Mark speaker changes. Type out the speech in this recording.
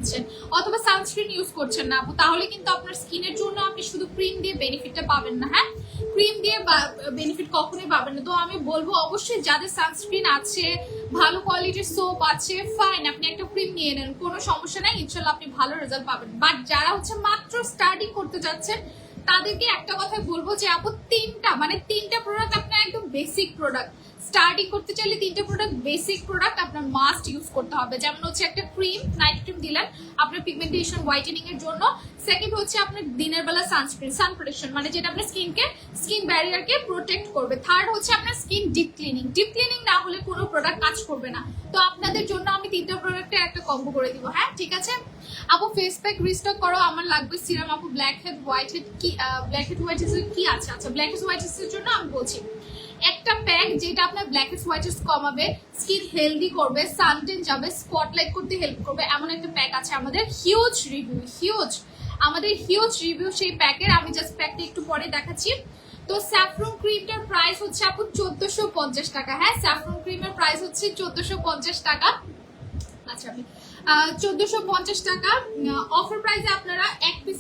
Speaker 1: নিচ্ছেন অথবা sunscreen use করছেন না আপু, তাহলে কিন্তু আপনার স্কিনের জন্য আপনি শুধু ক্রিম দিয়ে বেনিফিটটা পাবেন না। হ্যাঁ, ক্রিম দিয়ে বেনিফিট কখনোই পাবেন না। তো আমি বলবো অবশ্যই যাদের সানস্ক্রিন আছে, ভালো কোয়ালিটির সোপ আছে, ফাইন, আপনি একটা ক্রিম নিয়ে নেন, কোনো সমস্যা নাই, ইনশাল্লাহ আপনি ভালো রেজাল্ট পাবেন। বাট যারা হচ্ছে মাত্র স্টার্টিং করতে যাচ্ছেন তাদেরকে একটা কথাই বলবো যে আপু তিনটা প্রোডাক্ট আপনার একদম বেসিক প্রোডাক্ট, স্টার্টিং করতে চাইলে তিনটা প্রোডাক্ট বেসিক প্রোডাক্ট আপনার মাস্ট ইউজ করতে হবে। যেমন হচ্ছে একটা ক্রিম, নাইট ক্রিম দিলেন আপনার পিগমেন্টেশন হোয়াইটেনিং এর জন্য। সেকেন্ড হচ্ছে আপনার দিনের বেলা সানস্ক্রিন, সান প্রোটেকশন, মানে যেটা আপনার স্কিন ব্যারিয়ারকে প্রোটেক্ট করবে। থার্ড হচ্ছে আপনার skin deep cleaning. Deep cleaning না হলে কোনো প্রোডাক্ট কাজ করবে না। তো আপনাদের জন্য আমি তিনটা প্রোডাক্টের একটা কম্বো করে দিব। হ্যাঁ ঠিক আছে আপু, ফেস প্যাক রিস্টক করো, আমার লাগবে সিরাম আপু। ব্ল্যাক হেড হোয়াইট হেড কি, ব্ল্যাক হেড হোয়াইট হেড কি আছে? আচ্ছা, ব্ল্যাক হেড হোয়াইট হেডের জন্য আমি বলছি একটা প্যাক যেটা আপনার ব্ল্যাক হেডস হোয়াইট হেডস কমাবে, স্কিন হেলদি করবে, সানটেন যাবে, স্পটলাইট করতে হেল্প করবে, এমন একটা প্যাক আছে আমাদের। হিউজ রিভিউ সেই প্যাকের। আমি জাস্ট প্যাকটা একটু পরে দেখাচ্ছি। তো স্যাফরন ক্রিমটার প্রাইস হচ্ছে আপু 1450 টাকা। হ্যাঁ, স্যাফরন ক্রিমের প্রাইস হচ্ছে 1450 টাকা। আচ্ছা, আমি 1450 টাকা অফার প্রাইসে আপনারা এক পিস